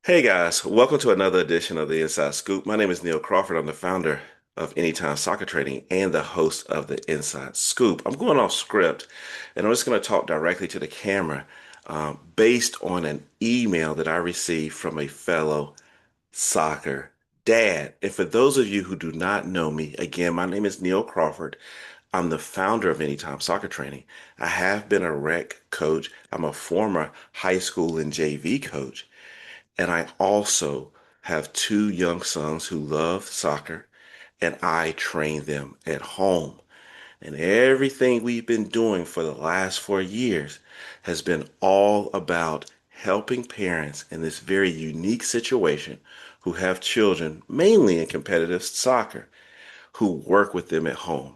Hey guys, welcome to another edition of the Inside Scoop. My name is Neil Crawford. I'm the founder of Anytime Soccer Training and the host of the Inside Scoop. I'm going off script and I'm just going to talk directly to the camera based on an email that I received from a fellow soccer dad. And for those of you who do not know me, again, my name is Neil Crawford. I'm the founder of Anytime Soccer Training. I have been a rec coach. I'm a former high school and JV coach. And I also have two young sons who love soccer, and I train them at home. And everything we've been doing for the last 4 years has been all about helping parents in this very unique situation who have children, mainly in competitive soccer, who work with them at home,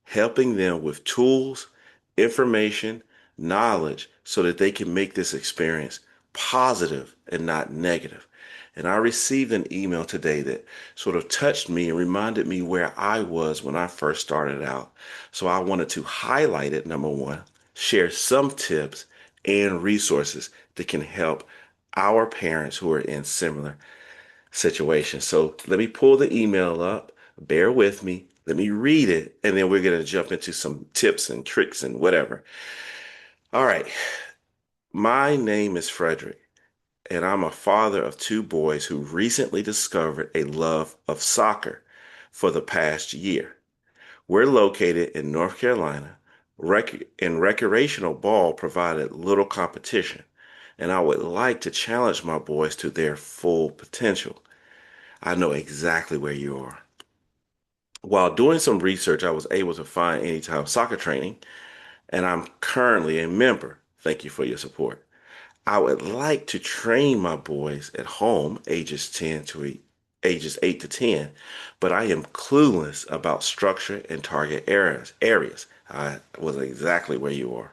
helping them with tools, information, knowledge so that they can make this experience positive and not negative. And I received an email today that sort of touched me and reminded me where I was when I first started out. So I wanted to highlight it, number one, share some tips and resources that can help our parents who are in similar situations. So let me pull the email up. Bear with me. Let me read it, and then we're going to jump into some tips and tricks and whatever. All right. My name is Frederick, and I'm a father of two boys who recently discovered a love of soccer for the past year. We're located in North Carolina, and recreational ball provided little competition, and I would like to challenge my boys to their full potential. I know exactly where you are. While doing some research, I was able to find Anytime Soccer Training, and I'm currently a member. Thank you for your support. I would like to train my boys at home, ages 8 to 10, but I am clueless about structure and target areas. I was exactly where you are.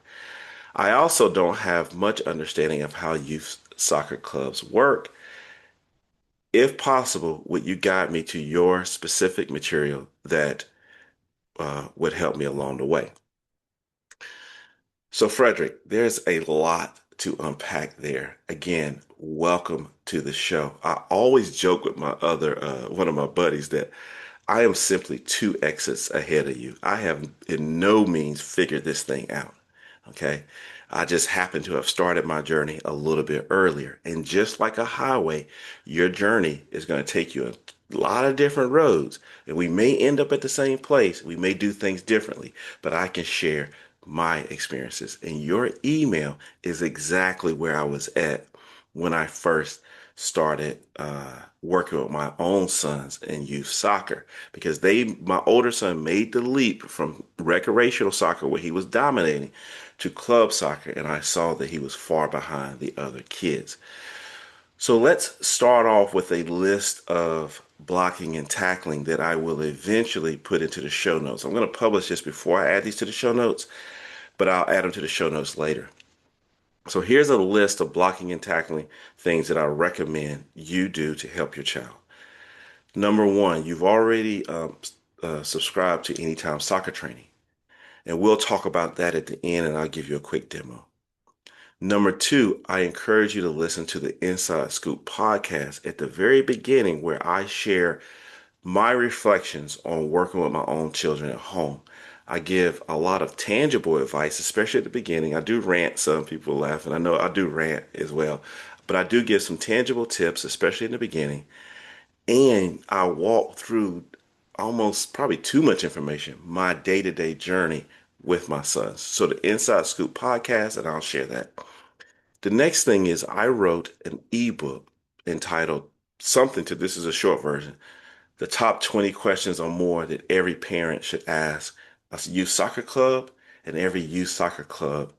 I also don't have much understanding of how youth soccer clubs work. If possible, would you guide me to your specific material that would help me along the way? So, Frederick, there's a lot to unpack there. Again, welcome to the show. I always joke with one of my buddies that I am simply two exits ahead of you. I have in no means figured this thing out. Okay. I just happen to have started my journey a little bit earlier. And just like a highway, your journey is going to take you a lot of different roads. And we may end up at the same place. We may do things differently, but I can share my experiences. And your email is exactly where I was at when I first started working with my own sons in youth soccer because my older son made the leap from recreational soccer where he was dominating to club soccer, and I saw that he was far behind the other kids. So let's start off with a list of blocking and tackling that I will eventually put into the show notes. I'm going to publish this before I add these to the show notes, but I'll add them to the show notes later. So here's a list of blocking and tackling things that I recommend you do to help your child. Number one, you've already subscribed to Anytime Soccer Training, and we'll talk about that at the end, and I'll give you a quick demo. Number two, I encourage you to listen to the Inside Scoop podcast at the very beginning, where I share my reflections on working with my own children at home. I give a lot of tangible advice, especially at the beginning. I do rant, some people laugh, and I know I do rant as well, but I do give some tangible tips, especially in the beginning. And I walk through almost probably too much information, my day-to-day journey with my sons. So the Inside Scoop podcast, and I'll share that. The next thing is I wrote an ebook entitled something to this is a short version. The top 20 questions or more that every parent should ask a youth soccer club, and every youth soccer club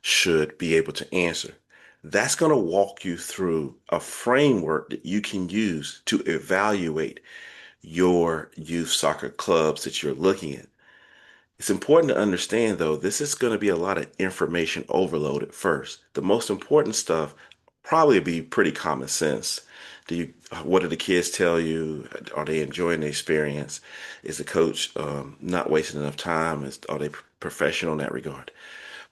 should be able to answer. That's going to walk you through a framework that you can use to evaluate your youth soccer clubs that you're looking at. It's important to understand, though, this is going to be a lot of information overload at first. The most important stuff probably be pretty common sense. What do the kids tell you? Are they enjoying the experience? Is the coach not wasting enough time? Are they professional in that regard?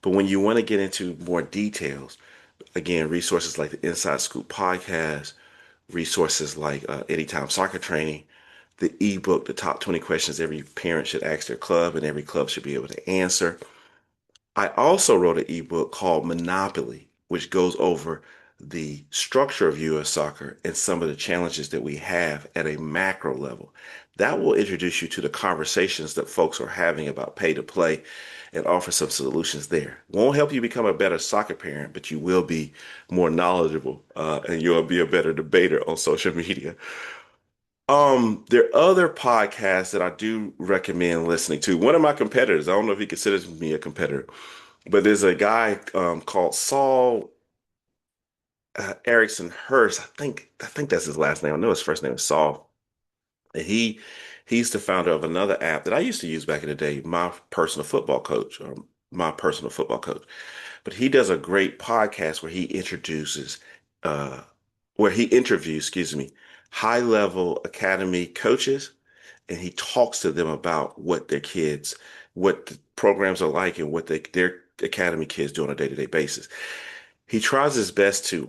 But when you want to get into more details, Again, resources like the Inside Scoop podcast, resources like Anytime Soccer Training, the ebook, The Top 20 Questions Every Parent Should Ask Their Club and Every Club Should Be Able to Answer. I also wrote an ebook called Monopoly, which goes over the structure of U.S. soccer and some of the challenges that we have at a macro level. That will introduce you to the conversations that folks are having about pay to play and offer some solutions there. Won't help you become a better soccer parent, but you will be more knowledgeable and you'll be a better debater on social media. There are other podcasts that I do recommend listening to. One of my competitors, I don't know if he considers me a competitor, but there's a guy called Saul Erickson Hurst. I think that's his last name. I know his first name is Saul. And he's the founder of another app that I used to use back in the day, My Personal Football Coach. But he does a great podcast uh where he interviews, excuse me, high level academy coaches and he talks to them about what the programs are like and what their academy kids do on a day-to-day basis. He tries his best to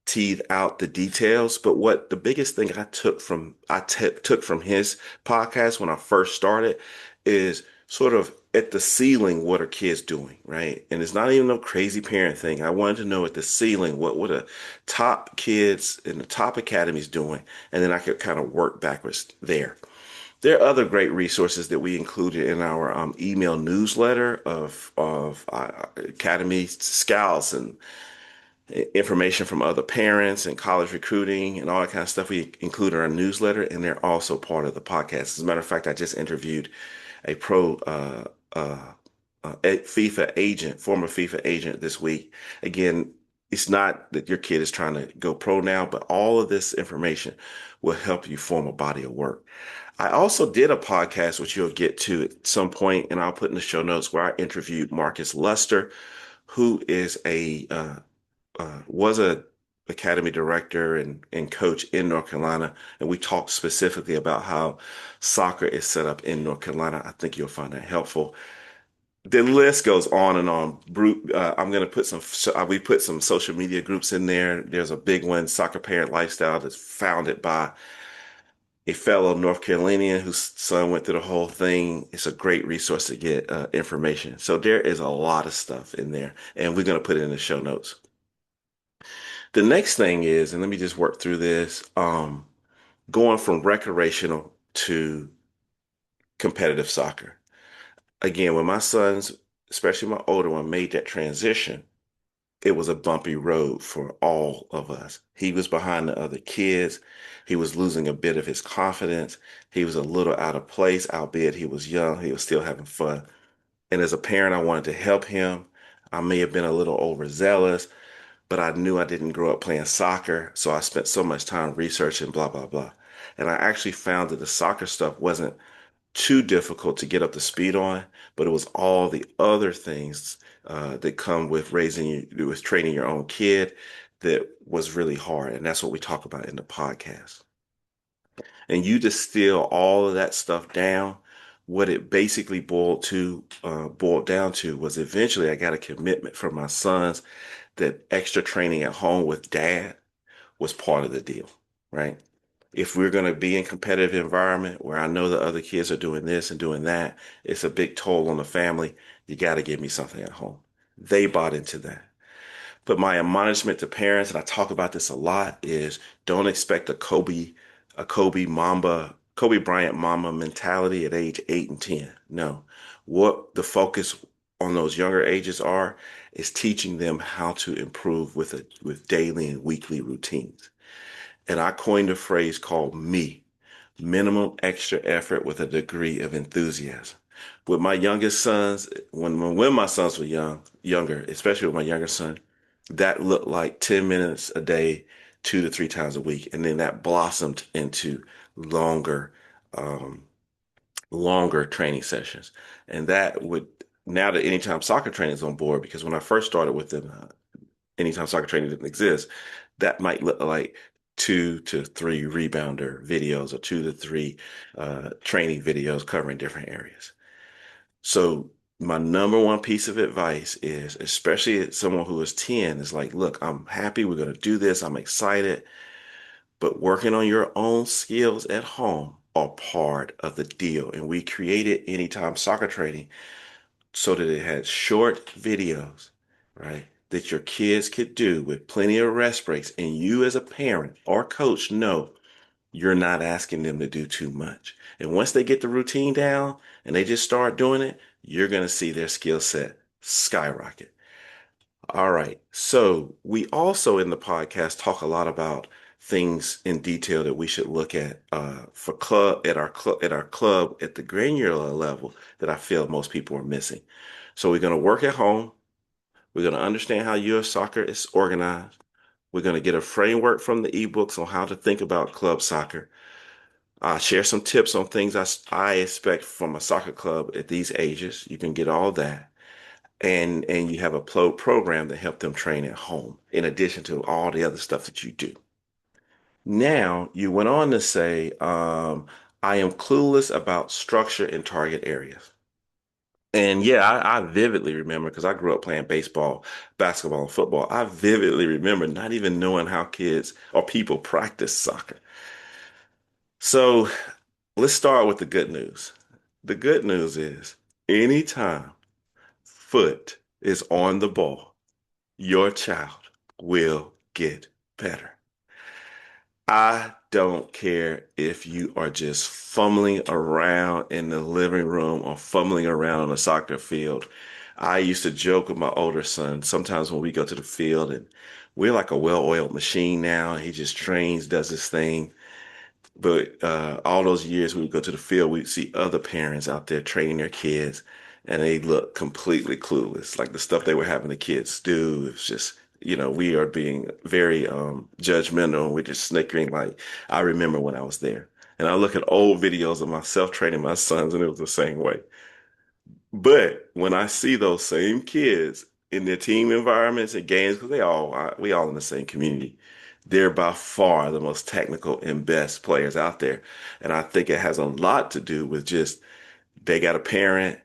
tease out the details, but what the biggest thing I took from his podcast when I first started is sort of at the ceiling, what are kids doing, right? And it's not even no crazy parent thing. I wanted to know at the ceiling what are top kids in the top academies doing, and then I could kind of work backwards there. There are other great resources that we included in our email newsletter of academy scouts and information from other parents and college recruiting and all that kind of stuff. We include in our newsletter, and they're also part of the podcast. As a matter of fact, I just interviewed a FIFA agent, former FIFA agent this week. Again, it's not that your kid is trying to go pro now, but all of this information will help you form a body of work. I also did a podcast, which you'll get to at some point, and I'll put in the show notes where I interviewed Marcus Luster, who is a was a academy director and coach in North Carolina, and we talked specifically about how soccer is set up in North Carolina. I think you'll find that helpful. The list goes on and on. I'm going to put we put some social media groups in there. There's a big one, Soccer Parent Lifestyle, that's founded by a fellow North Carolinian whose son went through the whole thing. It's a great resource to get information. So there is a lot of stuff in there, and we're going to put it in the show notes. The next thing is, and let me just work through this, going from recreational to competitive soccer. Again, when my sons, especially my older one, made that transition, it was a bumpy road for all of us. He was behind the other kids. He was losing a bit of his confidence. He was a little out of place, albeit he was young. He was still having fun. And as a parent, I wanted to help him. I may have been a little overzealous, but I knew I didn't grow up playing soccer, so I spent so much time researching blah blah blah. And I actually found that the soccer stuff wasn't too difficult to get up to speed on, but it was all the other things that come with with training your own kid that was really hard. And that's what we talk about in the podcast. And you distill all of that stuff down. What it basically boiled down to was eventually I got a commitment from my sons that extra training at home with dad was part of the deal, right? If we're going to be in competitive environment where I know the other kids are doing this and doing that, it's a big toll on the family. You got to give me something at home. They bought into that. But my admonishment to parents, and I talk about this a lot, is don't expect Kobe Bryant Mamba mentality at age 8 and 10. No. What the focus on those younger ages are is teaching them how to improve with daily and weekly routines. And I coined a phrase called minimum extra effort with a degree of enthusiasm. With my youngest sons, when my sons were younger, especially with my younger son, that looked like 10 minutes a day, 2 to 3 times a week. And then that blossomed into longer, um, longer training sessions. And that would, now that Anytime Soccer Training is on board, because when I first started with them, Anytime Soccer Training didn't exist, that might look like 2 to 3 rebounder videos or 2 to 3 training videos covering different areas. So My number one piece of advice is, especially someone who is 10, is like, look, I'm happy we're going to do this. I'm excited, but working on your own skills at home are part of the deal. And we created Anytime Soccer Training so that it had short videos, right? That your kids could do with plenty of rest breaks. And you, as a parent or coach, know you're not asking them to do too much. And once they get the routine down and they just start doing it, you're going to see their skill set skyrocket. All right. So we also in the podcast talk a lot about things in detail that we should look at for club at the granular level that I feel most people are missing. So we're going to work at home. We're going to understand how U.S. soccer is organized. We're going to get a framework from the ebooks on how to think about club soccer. Share some tips on things I expect from a soccer club at these ages. You can get all that. And you have a program to help them train at home, in addition to all the other stuff that you do. Now, you went on to say, I am clueless about structure in target areas. And yeah, I vividly remember because I grew up playing baseball, basketball, and football. I vividly remember not even knowing how kids or people practice soccer. So let's start with the good news. The good news is anytime foot is on the ball, your child will get better. I don't care if you are just fumbling around in the living room or fumbling around on a soccer field. I used to joke with my older son sometimes when we go to the field and we're like a well-oiled machine now. He just trains, does his thing. But all those years we would go to the field, we'd see other parents out there training their kids, and they look completely clueless. Like the stuff they were having the kids do, it's just, we are being very judgmental. And we're just snickering. Like I remember when I was there, and I look at old videos of myself training my sons, and it was the same way. But when I see those same kids in their team environments and games, because we all in the same community, they're by far the most technical and best players out there. And I think it has a lot to do with just they got a parent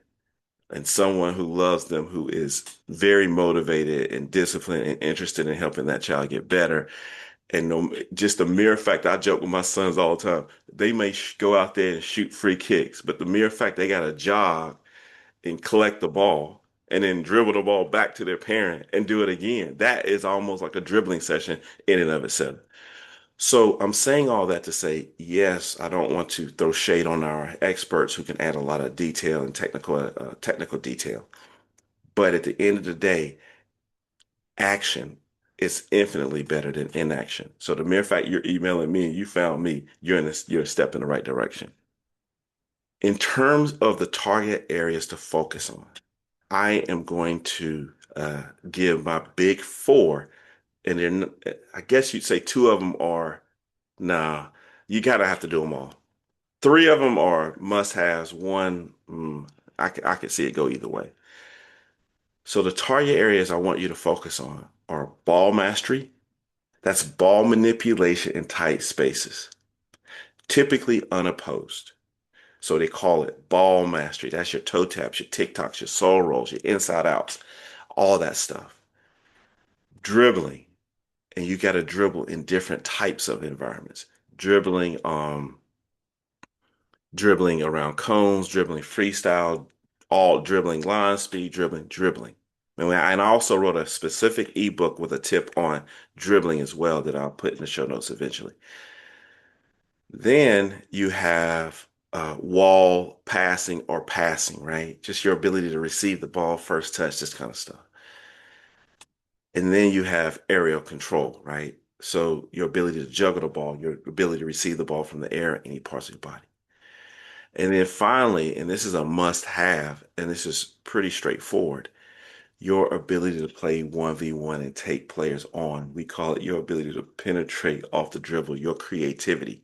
and someone who loves them, who is very motivated and disciplined and interested in helping that child get better. And no, just the mere fact, I joke with my sons all the time, they may go out there and shoot free kicks, but the mere fact they got a job and collect the ball and then dribble the ball back to their parent and do it again. That is almost like a dribbling session in and of itself. So I'm saying all that to say, yes, I don't want to throw shade on our experts who can add a lot of detail and technical detail. But at the end of the day, action is infinitely better than inaction. So the mere fact you're emailing me and you found me, you're a step in the right direction. In terms of the target areas to focus on, I am going to give my big four, and then I guess you'd say two of them are, nah, you gotta have to do them all. Three of them are must-haves. One, I could see it go either way. So the target areas I want you to focus on are ball mastery. That's ball manipulation in tight spaces, typically unopposed. So they call it ball mastery. That's your toe taps, your TikToks, your soul rolls, your inside outs, all that stuff. Dribbling, and you got to dribble in different types of environments. Dribbling, dribbling around cones, dribbling freestyle, all dribbling line speed, dribbling. And I also wrote a specific ebook with a tip on dribbling as well that I'll put in the show notes eventually. Then you have wall passing or passing, right? Just your ability to receive the ball, first touch, this kind of stuff. And then you have aerial control, right? So your ability to juggle the ball, your ability to receive the ball from the air, any parts of your body. And then finally, and this is a must have, and this is pretty straightforward, your ability to play 1v1 and take players on. We call it your ability to penetrate off the dribble, your creativity.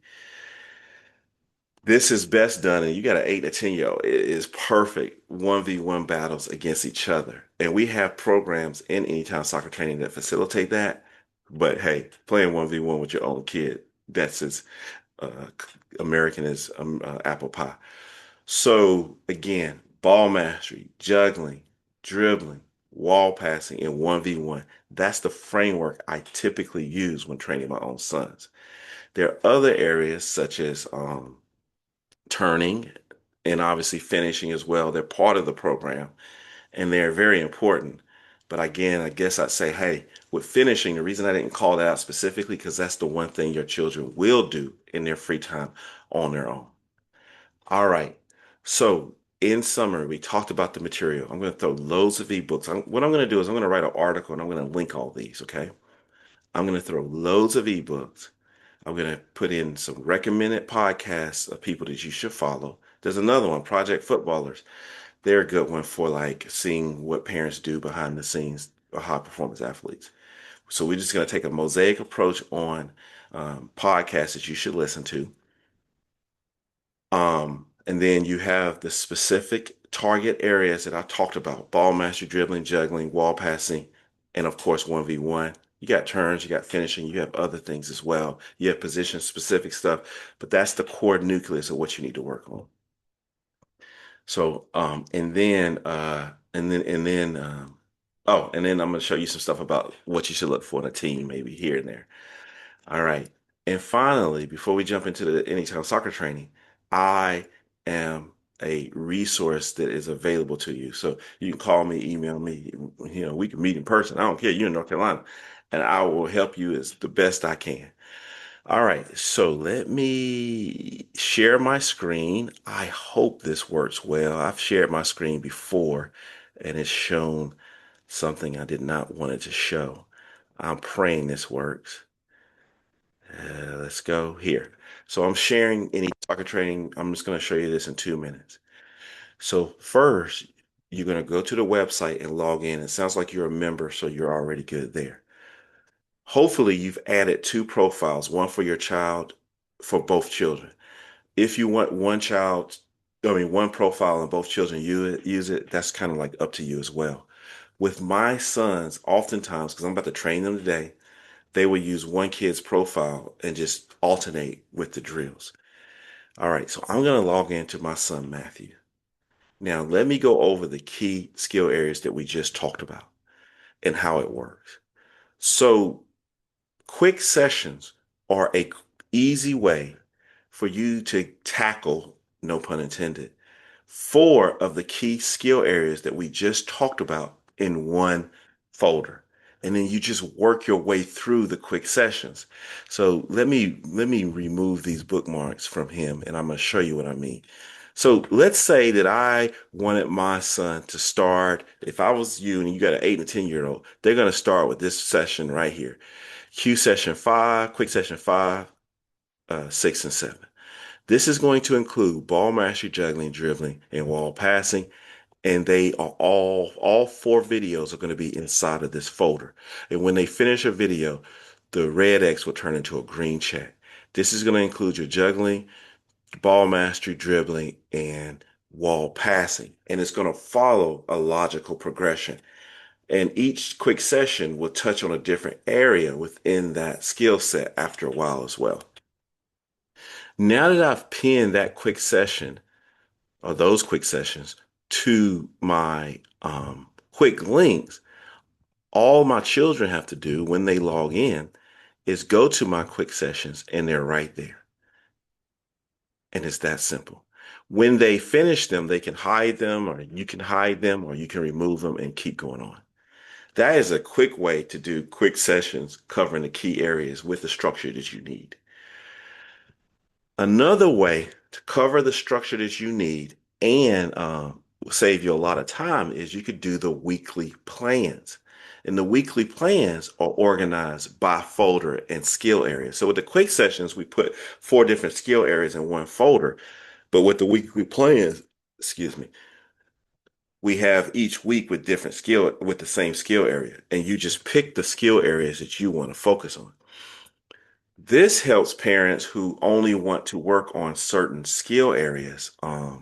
This is best done, and you got an 8 to 10 year old. It is perfect 1v1 battles against each other. And we have programs in Anytime Soccer Training that facilitate that. But hey, playing 1v1 with your own kid, that's as uh, American as apple pie. So again, ball mastery, juggling, dribbling, wall passing, and 1v1. That's the framework I typically use when training my own sons. There are other areas such as turning and obviously finishing as well. They're part of the program and they're very important. But again, I guess I'd say, hey, with finishing, the reason I didn't call that out specifically, because that's the one thing your children will do in their free time on their own. All right. So, in summary, we talked about the material. I'm going to throw loads of ebooks. What I'm going to do is I'm going to write an article and I'm going to link all these, okay? I'm going to throw loads of ebooks. I'm going to put in some recommended podcasts of people that you should follow. There's another one, Project Footballers. They're a good one for like seeing what parents do behind the scenes of high performance athletes. So we're just going to take a mosaic approach on podcasts that you should listen to. And then you have the specific target areas that I talked about: ball mastery, dribbling, juggling, wall passing, and of course, 1v1. You got turns, you got finishing, you have other things as well. You have position specific stuff, but that's the core nucleus of what you need to work on. So, and then I'm going to show you some stuff about what you should look for in a team, maybe here and there. All right. And finally, before we jump into the anytime soccer training, I am a resource that is available to you. So you can call me, email me, we can meet in person. I don't care. You're in North Carolina, and I will help you as the best I can. All right, so let me share my screen. I hope this works well. I've shared my screen before and it's shown something I did not want it to show. I'm praying this works. Let's go here. So I'm sharing any soccer training. I'm just going to show you this in 2 minutes. So first, you're going to go to the website and log in. It sounds like you're a member, so you're already good there. Hopefully, you've added two profiles, one for your child, for both children. If you want one profile and both children use it, that's kind of like up to you as well. With my sons, oftentimes, because I'm about to train them today, they will use one kid's profile and just alternate with the drills. All right, so I'm going to log into my son, Matthew. Now, let me go over the key skill areas that we just talked about and how it works. So, quick sessions are a easy way for you to tackle, no pun intended, four of the key skill areas that we just talked about in one folder. And then you just work your way through the quick sessions. So let me remove these bookmarks from him and I'm going to show you what I mean. So let's say that I wanted my son to start, if I was you and you got an 8 and 10-year-old, they're going to start with this session right here. Q session 5, quick session 5, 6, and 7. This is going to include ball mastery, juggling, dribbling, and wall passing. And they are all four videos are going to be inside of this folder. And when they finish a video, the red X will turn into a green check. This is going to include your juggling, ball mastery, dribbling, and wall passing. And it's going to follow a logical progression. And each quick session will touch on a different area within that skill set after a while as well. Now that I've pinned that quick session or those quick sessions to my quick links, all my children have to do when they log in is go to my quick sessions and they're right there. And it's that simple. When they finish them, they can hide them or you can hide them or you can remove them and keep going on. That is a quick way to do quick sessions covering the key areas with the structure that you need. Another way to cover the structure that you need and save you a lot of time is you could do the weekly plans. And the weekly plans are organized by folder and skill area. So with the quick sessions, we put 4 different skill areas in one folder. But with the weekly plans, excuse me, we have each week with different skill with the same skill area. And you just pick the skill areas that you want to focus on. This helps parents who only want to work on certain skill areas. I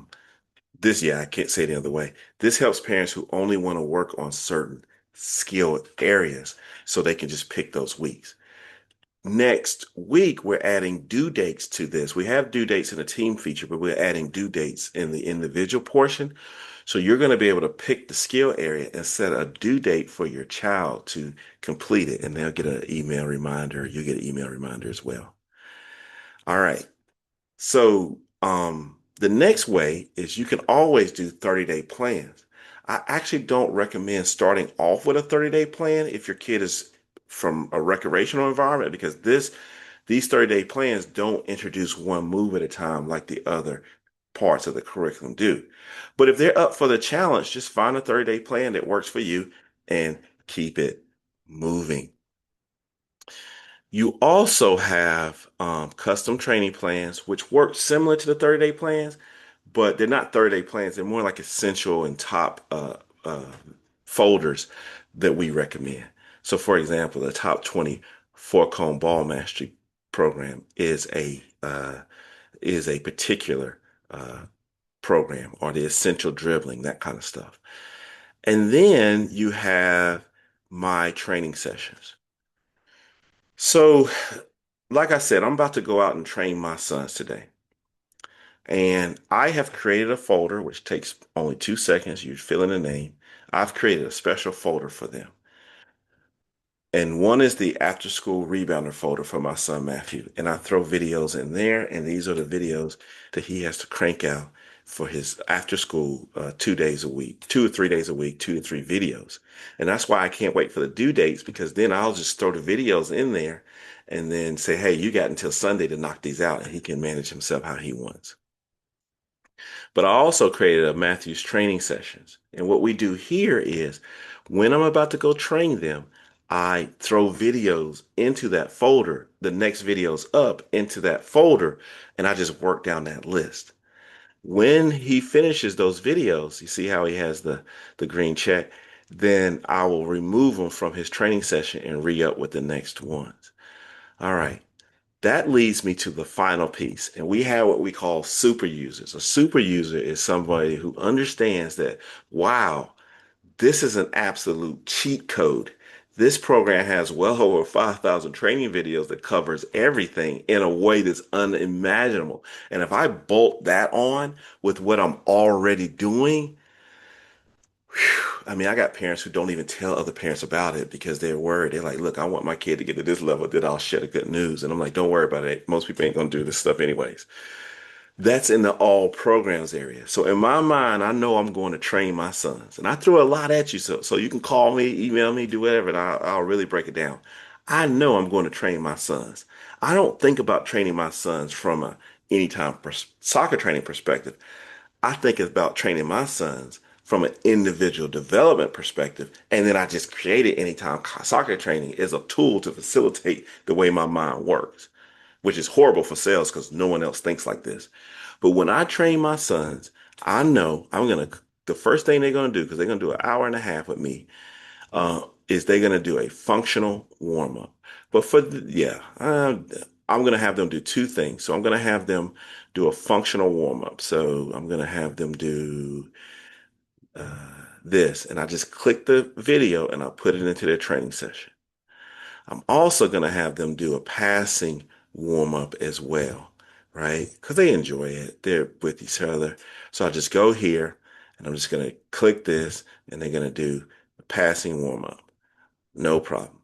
can't say it the other way. This helps parents who only want to work on certain skill areas so they can just pick those weeks. Next week, we're adding due dates to this. We have due dates in the team feature, but we're adding due dates in the individual portion. So you're going to be able to pick the skill area and set a due date for your child to complete it, and they'll get an email reminder. You get an email reminder as well. All right. So the next way is you can always do 30-day plans. I actually don't recommend starting off with a 30-day plan if your kid is from a recreational environment because these 30-day plans don't introduce one move at a time like the other parts of the curriculum do. But if they're up for the challenge, just find a 30-day plan that works for you and keep it moving. You also have custom training plans, which work similar to the 30-day plans, but they're not 30-day plans. They're more like essential and top folders that we recommend. So, for example, the top 20 four-cone ball mastery program is a particular uh, program, or the essential dribbling, that kind of stuff. And then you have my training sessions. So, like I said, I'm about to go out and train my sons today. And I have created a folder, which takes only 2 seconds. You fill in a name. I've created a special folder for them. And one is the after school rebounder folder for my son Matthew. And I throw videos in there. And these are the videos that he has to crank out for his after school 2 days a week, 2 or 3 days a week, 2 to 3 videos. And that's why I can't wait for the due dates because then I'll just throw the videos in there and then say, hey, you got until Sunday to knock these out. And he can manage himself how he wants. But I also created a Matthews training sessions. And what we do here is when I'm about to go train them, I throw videos into that folder, the next videos up into that folder, and I just work down that list. When he finishes those videos, you see how he has the green check, then I will remove him from his training session and re-up with the next ones. All right. That leads me to the final piece. And we have what we call super users. A super user is somebody who understands that, wow, this is an absolute cheat code. This program has well over 5,000 training videos that covers everything in a way that's unimaginable. And if I bolt that on with what I'm already doing, I mean, I got parents who don't even tell other parents about it because they're worried. They're like, look, I want my kid to get to this level, then I'll share the good news. And I'm like, don't worry about it. Most people ain't going to do this stuff anyways. That's in the all programs area. So in my mind, I know I'm going to train my sons. And I throw a lot at you. So you can call me, email me, do whatever, and I'll really break it down. I know I'm going to train my sons. I don't think about training my sons from a anytime soccer training perspective. I think about training my sons from an individual development perspective. And then I just created anytime soccer training as a tool to facilitate the way my mind works, which is horrible for sales because no one else thinks like this. But when I train my sons, I know the first thing they're going to do, because they're going to do an hour and a half with me, is they're going to do a functional warm up. But I'm going to have them do two things. So I'm going to have them do a functional warm up. So I'm going to have them do this, and I just click the video and I'll put it into their training session. I'm also going to have them do a passing warm up as well, right? Because they enjoy it. They're with each other. So I just go here and I'm just going to click this and they're going to do a passing warm up. No problem.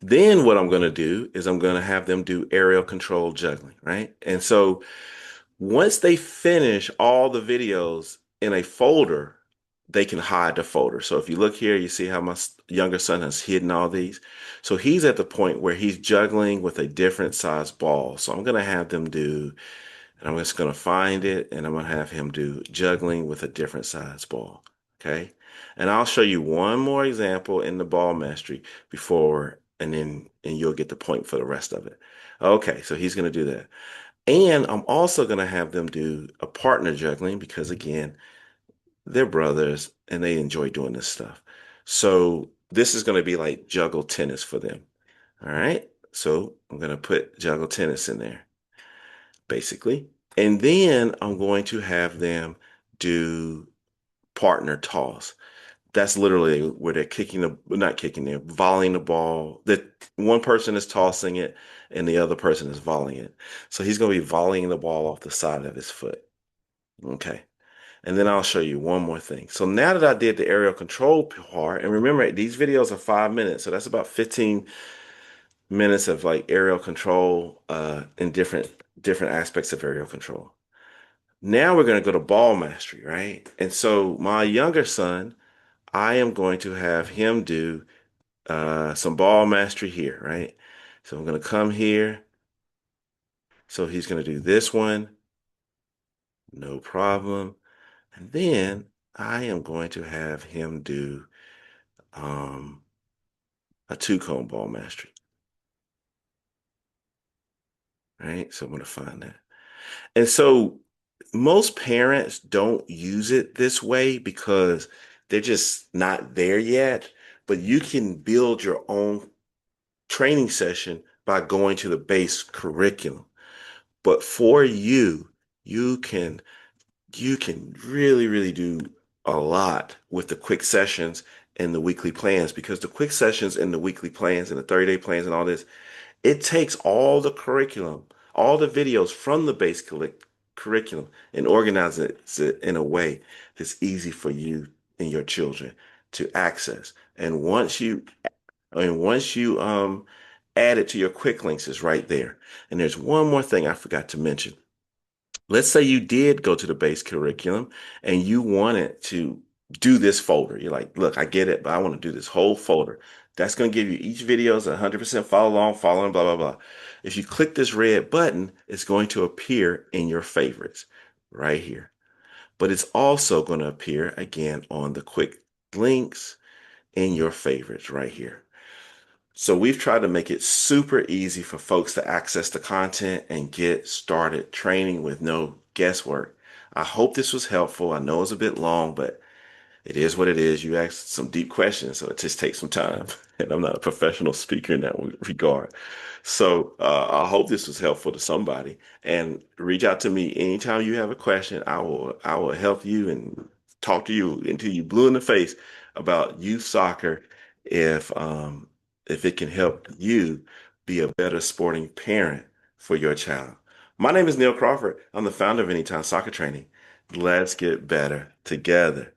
Then what I'm going to do is I'm going to have them do aerial control juggling, right? And so once they finish all the videos in a folder, they can hide the folder. So if you look here, you see how my younger son has hidden all these. So he's at the point where he's juggling with a different size ball. So I'm going to have them do, and I'm just going to find it, and I'm going to have him do juggling with a different size ball. Okay. And I'll show you one more example in the ball mastery before, and you'll get the point for the rest of it. Okay. So he's going to do that. And I'm also going to have them do a partner juggling because, again, they're brothers and they enjoy doing this stuff. So this is going to be like juggle tennis for them. All right. So I'm going to put juggle tennis in there, basically. And then I'm going to have them do partner toss. That's literally where they're kicking the, not kicking, they're volleying the ball. That one person is tossing it and the other person is volleying it. So he's going to be volleying the ball off the side of his foot. Okay. And then I'll show you one more thing. So now that I did the aerial control part, and remember these videos are 5 minutes, so that's about 15 minutes of like aerial control in different aspects of aerial control. Now we're going to go to ball mastery, right? And so my younger son, I am going to have him do some ball mastery here, right? So I'm going to come here. So he's going to do this one, no problem. And then I am going to have him do um, a two cone ball mastery, right? So I'm going to find that. And so most parents don't use it this way because they're just not there yet. But you can build your own training session by going to the base curriculum. But for you, you can you can really do a lot with the quick sessions and the weekly plans because the quick sessions and the weekly plans and the 30-day plans and all this, it takes all the curriculum, all the videos from the base curriculum and organizes it in a way that's easy for you and your children to access. And once you add it to your quick links, is right there. And there's one more thing I forgot to mention. Let's say you did go to the base curriculum and you wanted to do this folder. You're like, look, I get it, but I want to do this whole folder. That's going to give you each video is 100% follow along, following, blah, blah, blah. If you click this red button, it's going to appear in your favorites right here. But it's also going to appear again on the quick links in your favorites right here. So we've tried to make it super easy for folks to access the content and get started training with no guesswork. I hope this was helpful. I know it's a bit long, but it is what it is. You asked some deep questions, so it just takes some time. And I'm not a professional speaker in that regard. So I hope this was helpful to somebody. And reach out to me anytime you have a question. I will help you and talk to you until you blue in the face about youth soccer if it can help you be a better sporting parent for your child. My name is Neil Crawford. I'm the founder of Anytime Soccer Training. Let's get better together.